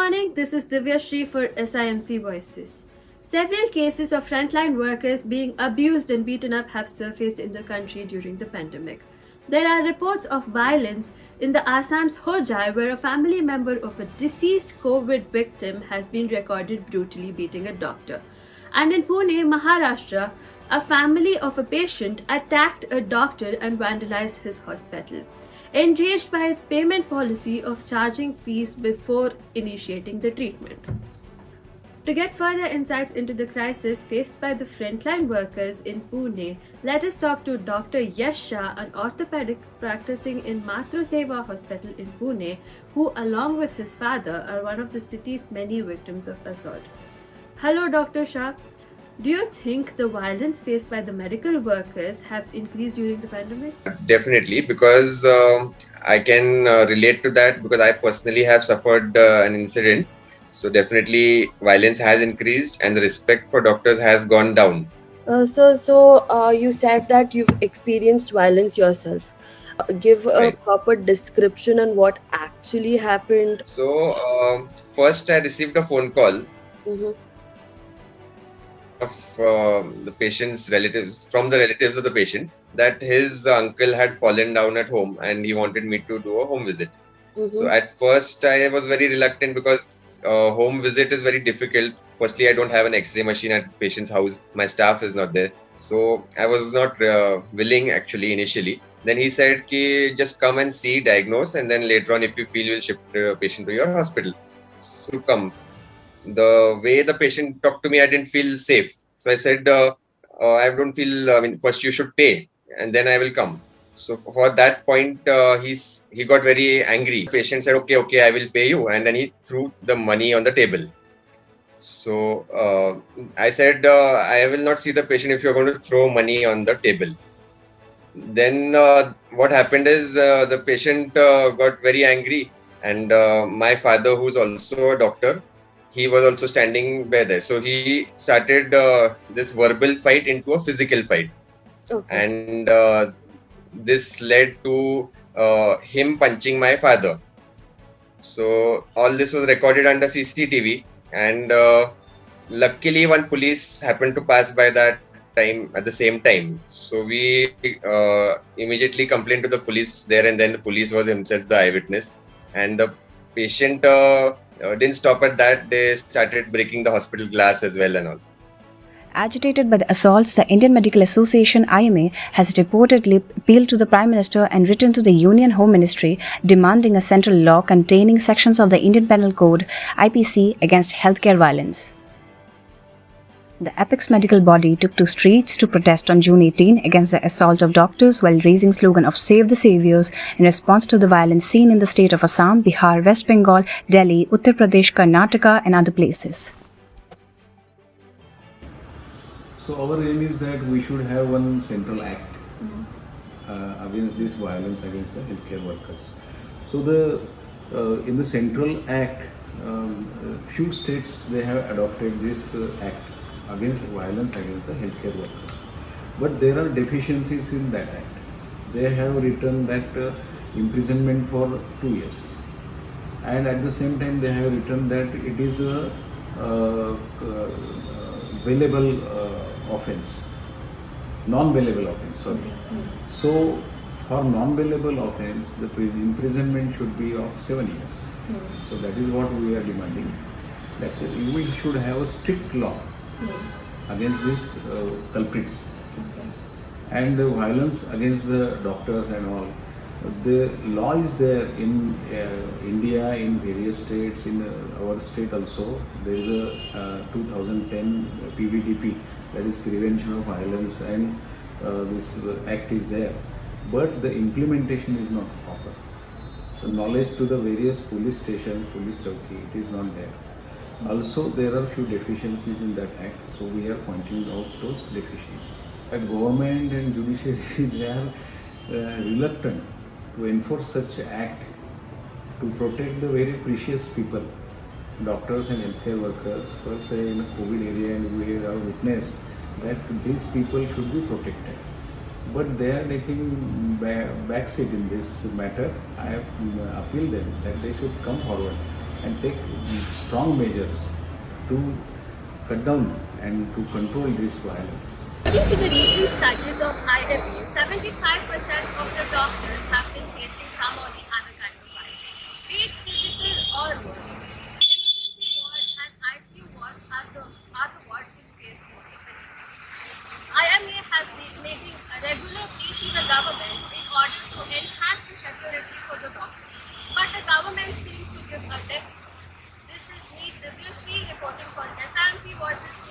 Morning, this is Divya Shri for SIMC Voices. Several cases of frontline workers being abused and beaten up have surfaced in the country during the pandemic. There are reports of violence in the Assam's Hojai, where a family member of a deceased COVID victim has been recorded brutally beating a doctor. And in Pune, Maharashtra, a family of a patient attacked a doctor and vandalized his hospital, enraged by its payment policy of charging fees before initiating the treatment. To get further insights into the crisis faced by the frontline workers in Pune, let us talk to Dr. Yash Shah, an orthopedic practicing in Matru Seva Hospital in Pune, who, along with his father, are one of the city's many victims of assault. Hello, Dr. Shah. Do you think the violence faced by the medical workers have increased during the pandemic? Definitely, because I can relate to that because I personally have suffered an incident. So definitely, violence has increased and the respect for doctors has gone down. You said that you've experienced violence yourself. Give a Right. proper description on what actually happened. So first, I received a phone call Mm-hmm. of the patient's relatives, from the relatives of the patient, that his uncle had fallen down at home and he wanted me to do a home visit. So Mm-hmm. at first I was very reluctant because home visit is very difficult. Firstly, I don't have an X-ray machine at patient's house. My staff is not there, so I was not willing actually initially. Then he said, "Ki just come and see, diagnose, and then later on, if you feel, we'll shift the patient to your hospital." So come. The way the patient talked to me, I didn't feel safe. So I said, "I don't feel. I mean, first you should pay, and then I will come." So for that point, he got very angry. The patient said, "Okay, I will pay you," and then he threw the money on the table. So I said, "I will not see the patient if you are going to throw money on the table." Then what happened is the patient got very angry, and my father, who's also a doctor, he was also standing by there. So he started this verbal fight into a physical fight, Okay. and this led to him punching my father. So all this was recorded under CCTV, and luckily one police happened to pass by that time at the same time. So we immediately complained to the police there, and then the police was himself the eyewitness, and the patient didn't stop at that. They started breaking the hospital glass as well and all. Agitated by the assaults, the Indian Medical Association IMA has reportedly appealed to the Prime Minister and written to the Union Home Ministry demanding a central law containing sections of the Indian Penal Code IPC against healthcare violence. The apex medical body took to streets to protest on June 18 against the assault of doctors while raising slogan of Save the Saviors in response to the violence seen in the state of Assam, Bihar, West Bengal, Delhi, Uttar Pradesh, Karnataka and other places. So our aim is that we should have one central act against this violence against the healthcare workers. So in the central act, few states they have adopted this act against violence against the healthcare workers. But there are deficiencies in that act. They have written that imprisonment for 2 years, and at the same time they have written that it is a bailable offense, non-bailable offense. Sorry. So for non-bailable offense, the imprisonment should be of 7 years. So that is what we are demanding. That we should have a strict law against these culprits. And the violence against the doctors and all. The law is there in India, in various states, in our state also. There is a 2010 PVDP, that is Prevention of Violence, and this act is there. But the implementation is not proper. So knowledge to the various police station, police chowki, it is not there. Also, there are few deficiencies in that act, so we are pointing out those deficiencies. The government and judiciary, they are reluctant to enforce such act to protect the very precious people, doctors and healthcare workers. Per se, in the COVID area, and we have witnessed that these people should be protected. But they are taking backseat in this matter. I have appealed them that they should come forward and take strong measures to cut down and to control this violence. According to the recent studies of IME, 75% of the doctors have been facing some or the other kind of violence, be it physical or verbal. Emergency wards and ICU wards are the wards which face most of the cases. IMA has been making a regular plea to the government in order to enhance the security for the doctors. But the government seems to give a text. This is me, Divyashree, reporting for SRMC Voices.